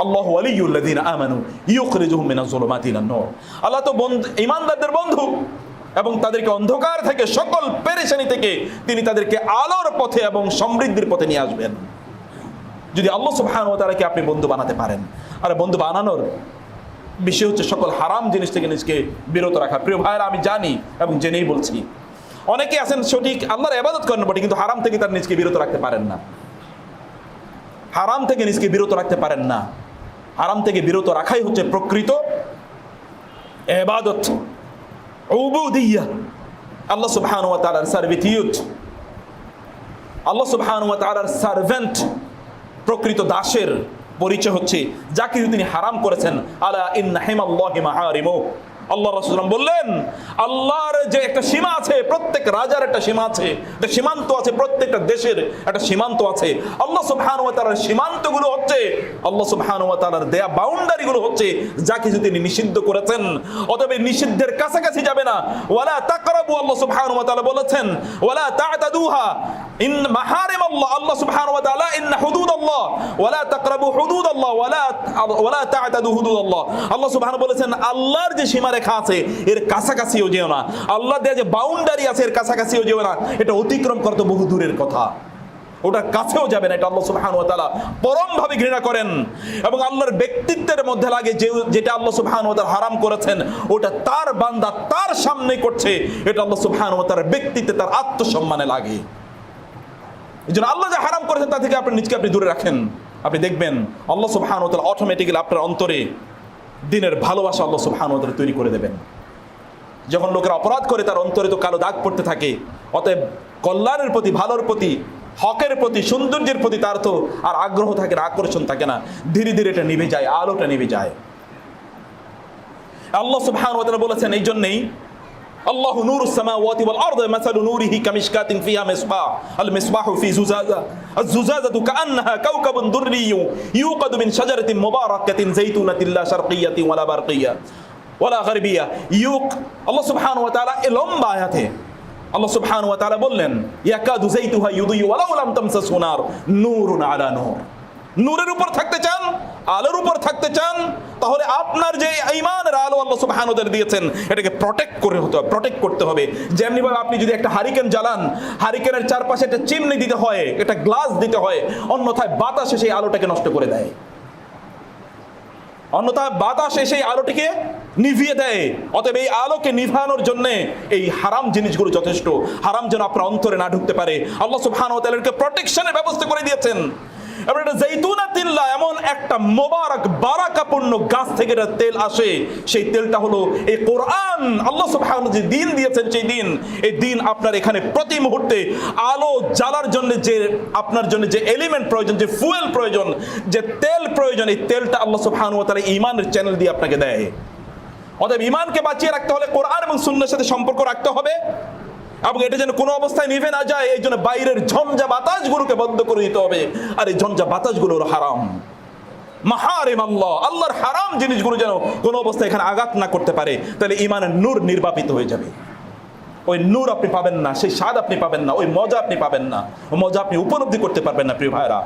আল্লাহু ওয়ালিয়ুল্লাযীনা আমানু ইউখরিজুহুম মিনাজ যুলুমাতি ইলান নূর। আল্লাহ তো ঈমানদারদের বন্ধু এবং তাদেরকে অন্ধকার থেকে, সকল পেরেশানি থেকে তিনি তাদেরকে আলোর পথে এবং সমৃদ্ধির পথে নিয়ে আসবেন, যদি আল্লাহ সুবহানাহু ওয়া তাআলাকে আপনি বন্ধু বানাতে পারেন। আর বন্ধু বানানোর বিষয় হচ্ছে সকল হারাম জিনিস থেকে নিজকে বিরত রাখা। প্রিয় ভাইরা, আমি জানি এবং জেনেই বলছি, অনেকে আছেন সঠিক আল্লাহর ইবাদত করেন বটে, কিন্তু হারাম থেকে তার নিজকে বিরত রাখতে পারেন না। হারাম থেকে নিজকে বিরত রাখতে পারেন না। হারাম থেকে বিরত রাখাই হচ্ছে প্রকৃত ইবাদত, উবুদিয়্যাহ, আল্লাহ সুবহানাহু ওয়া তাআলার সার্ভিটিউড, আল্লাহ সুবহানাহু ওয়া তাআলার সার্ভেন্ট। প্রকৃত দাসের পরিচয় হচ্ছে যা কিছু তিনি হারাম করেছেন, আলা ইন্না হিমাল্লাহি মাহারিমু। আল্লাহ রাসূল বললেন, আল্লাহর যে একটা সীমা আছে, প্রত্যেক রাজার একটা সীমা আছে, একটা সীমান্ত আছে, প্রত্যেকটা দেশের একটা সীমান্ত আছে। আল্লাহ সুবহানাহু ওয়া তাআলার সীমান্তগুলো হচ্ছে, আল্লাহ সুবহানাহু ওয়া তাআলার দেয়া বাউন্ডারিগুলো হচ্ছে যা কিছু তিনি নিষিদ্ধ করেছেন। অতএব নিষিদ্ধের কাছাকাছি যাবে না। ওয়ালা তাকরাবু, আল্লাহ সুবহানাহু ওয়া তাআলা বলেছেন, ওয়ালা তা'তাদুহা ইন মাহারিম আল্লাহ। আল্লাহ সুবহানাহু ওয়া তাআলা ইন্না হুদুদাল্লাহ ওয়ালা তাকরাবু হুদুদাল্লাহ ওয়ালা তা'তাদু হুদুদাল্লাহ। আল্লাহ সুবহানাহু বলেছেন, আল্লাহর যে সীমা রেখা আছে এর কাছাকাছিও যেও না, আল্লাহ দেয়া যে বাউন্ডারি আছে এর কাছাকাছিও যেও না। এটা অতিক্রম করা তো বহু দূরের কথা, ওটার কাছেও যাবে না। এটা আল্লাহ সুবহানাহু ওয়া তাআলা পরমভাবে ঘৃণা করেন। এবং আল্লাহর ব্যক্তিত্বের মধ্যে লাগে যেটা আল্লাহ সুবহানাহু ওয়া তাআলা হারাম করেছেন, ওটা তার বান্দা তার সামনে করছে, এটা আল্লাহ সুবহানাহু ওয়া তাআলার ব্যক্তিত্বে, তার আত্মসম্মানে লাগে। এইজন্য আল্লাহ যা হারাম করেছেন তা থেকে আপনি নিজকে দূরে রাখেন। আপনি দেখবেন আল্লাহ সুবহানাহু ওয়া তাআলা অটোমেটিক্যালি আপনার অন্তরে দিনের ভালোবাসা আল্লাহ সুবহানাহু ওয়া তাআলা তৈরি করে দেবেন। যখন লোকেরা অপরাধ করে তার অন্তরে তো কালো দাগ পড়তে থাকে, অতএব কল্যাণের প্রতি, ভালোর প্রতি, হকের প্রতি, সৌন্দর্যের প্রতি তার তো আর আগ্রহ থাকে না, আকর্ষণ থাকে না। ধীরে ধীরে এটা নিভে যায়, আলোটা নিভে যায়। আল্লাহ সুবহানাহু ওয়া তাআলা বলেছেন, এই জন্যই আল্লাহু নূরুস সামাওয়াতি ওয়াল আরদি মাসালু নূরিহি কামিশকাতিন ফিহা মিসবাহ আল মিসবাহু ফি জুজাজা আয-জুজাজাতু কাআন্নাহা কাওকাবুন দুররিয়্যু ইউকাদু মিন শাজারাতিন মুবারাকাতিন যাইতুনাতিন লা শারকিয়্যাতিন ওয়ালা বারকিয়্যা ওয়ালা গারবিয়্যা। আল্লাহ সুবহানাহু ওয়া তাআলা এই লম্বা আয়াতে আল্লাহ সুবহানাহু ওয়া তাআলা বললেন, ইয়াকাদু যাইতুহা ইউদিয়্যু ওয়ালাউ লাম তামসাসহু নার নূরুন আলা নূর। নূরের উপর থাকতে চান, আলোর উপর থাকতে চান, তাহলে আপনার যে ঈমানের আলো আল্লাহ সুবহানাহু ওয়া তাআলা দিয়েছেন এটাকে প্রটেক্ট করতে হবে। যেমনি ভাবে আপনি যদি একটা হারিকেন জ্বালান, হারিকেনের চারপাশে একটা চিমনি দিতে হয়, একটা গ্লাস দিতে হয়, অন্যথায় বাতাসে সেই আলোটাকে নষ্ট করে দেয়, অন্যথায় বাতাসে সেই আলোটিকে নিভিয়ে দেয়। অতএব এই আলোকে নিভানোর জন্য এই হারাম জিনিসগুলো যথেষ্ট। হারাম যেন আপনার অন্তরে না ঢুকতে পারে, আল্লাহ সুবহানাহু ওয়া তাআলা প্রোটেকশনের ব্যবস্থা করে দিয়েছেন। এবার এটা যাইতুনাতিল্লাহ, এমন একটা মোবারক বারাকাপূর্ণ গাছ থেকে এটা তেল আসে। সেই তেলটা হলো এই কোরআন। আল্লাহ সুবহানাহু যে দিন দিয়েছেন, সেই দিন, এই দিন আপনার এখানে প্রতি মুহূর্তে আলো জ্বালার জন্য যে আপনার জন্য যে এলিমেন্ট প্রয়োজন, যে ফুয়েল প্রয়োজন, যে তেল প্রয়োজন, এই তেলটা আল্লাহ সুবহানাহু ওয়া তাআলা ঈমানের চ্যানেল দিয়ে আপনাকে দেয়। অতএব ঈমানকে বাঁচিয়ে রাখতে হলে কোরআন এবং সুন্নাহর সাথে সম্পর্ক রাখতে হবে, এবং এটা যেন কোনো অবস্থায় নিভে না যায়, এই জন্য বাইরের ঝঞ্ঝা বাতাসগুলোকে বন্ধ করে দিতে হবে। আর এই ঝঞ্ঝা বাতাসগুলো হলো হারাম, মাহারিম আল্লাহ, আল্লাহর হারাম জিনিসগুলো যেন কোনো অবস্থায় এখানে আঘাত না করতে পারে। তাহলে ঈমানের নূর নির্বাপিত হয়ে যাবে। ওই নূর আপনি পাবেন না, সেই স্বাদ আপনি পাবেন না, ওই মজা আপনি পাবেন না, ওই মজা আপনি উপলব্ধি করতে পারবেন না। প্রিয় ভাইরা,